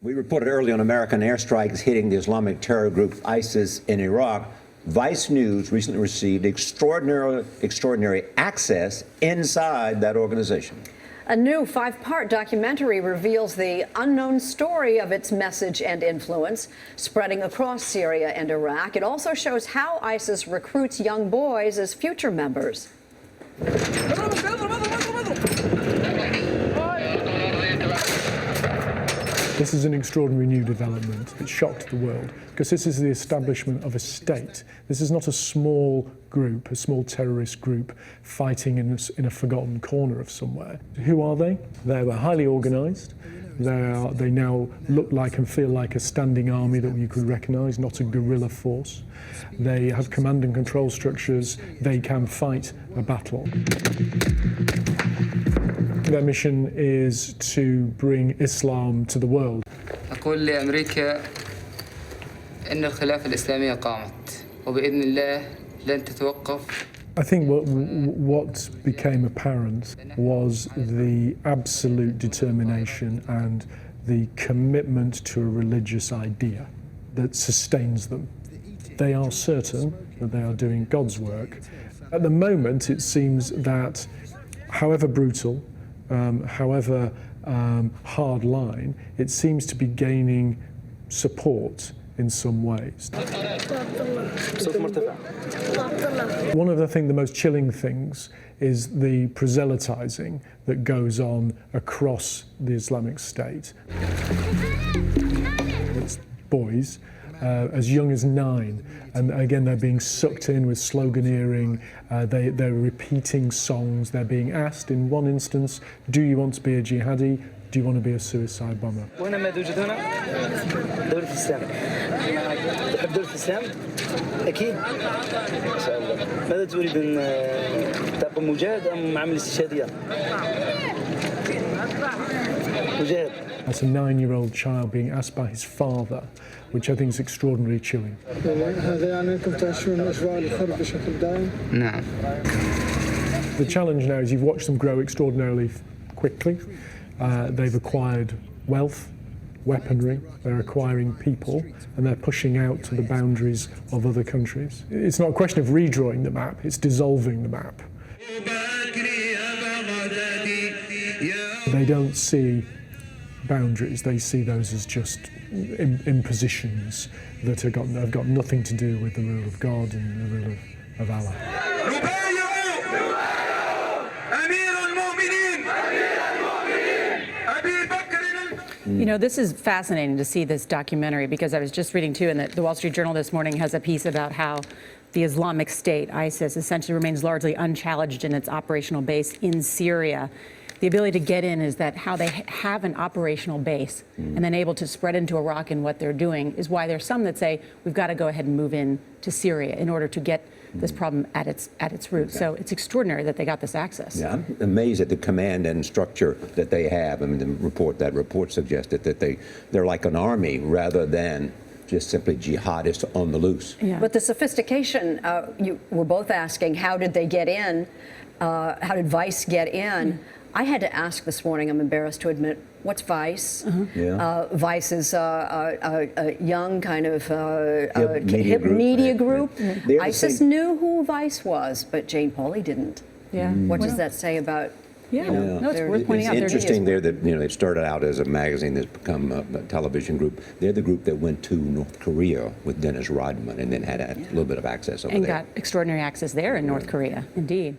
We reported early on American airstrikes hitting the Islamic terror group ISIS in Iraq. Vice News recently received extraordinary access inside that organization. A new 5-part documentary reveals the unknown story of its message and influence spreading across Syria and Iraq. It also shows how ISIS recruits young boys as future members. This is an extraordinary new development. It shocked the world because this is the establishment of a state. This is not a small group, a small terrorist group fighting in a forgotten corner of somewhere. Who are they? They were highly organised. They now look like and feel like a standing army that you could recognise, not a guerrilla force. They have command and control structures. They can fight a battle. Their mission is to bring Islam to the world. أقول لأمريكا إن الخلافة الإسلامية قامت وبإذن الله لن تتوقف. I think what became apparent was the absolute determination and the commitment to a religious idea that sustains them. They are certain that they are doing God's work. At the moment, it seems that, however brutal, however hard line, it seems to be gaining support in some ways. One of the most chilling things is the proselytizing that goes on across the Islamic State. It's boys as young as 9, and again they're being sucked in with sloganeering, they're repeating songs, they're being asked in one instance, do you want to be a jihadi, do you want to be a suicide bomber? أكيد إن شاء الله. ماذا تريد أن تكون مجاهد أم عامل استشهادية؟ مجاهد. That's a 9-year-old child being asked by his father, which I think is extraordinarily chilling. The challenge now is you've watched them grow extraordinarily quickly. They've acquired wealth, weaponry, they're acquiring people, and they're pushing out to the boundaries of other countries. It's not a question of redrawing the map, it's dissolving the map. They don't see boundaries, they see those as just impositions that have got nothing to do with the rule of God and the rule of Allah. You know, this is fascinating to see this documentary because I was just reading too, and the Wall Street Journal this morning has a piece about how the Islamic State, ISIS, essentially remains largely unchallenged in its operational base in Syria. The ability to get in is that how they have an operational base and then able to spread into Iraq and what they're doing is why there's some that say we've got to go ahead and move in to Syria in order to get this problem at its root. Okay. So it's extraordinary that they got this access. Yeah, I'm amazed at the command and structure that they have. I mean, that report suggested that they're like an army rather than just simply jihadists on the loose. Yeah. But the sophistication, you were both asking, how did they get in? How did Vice get in? I had to ask this morning, I'm embarrassed to admit, what's Vice? Vice is a young kind of hip media group. ISIS knew who Vice was, but Jane Pauley didn't. Yeah. What does that say about? No, it's worth pointing out. It's interesting there that they started out as a magazine that's become a television group. They're the group that went to North Korea with Dennis Rodman and then had a little bit of access over there. And got extraordinary access there in North Korea, indeed.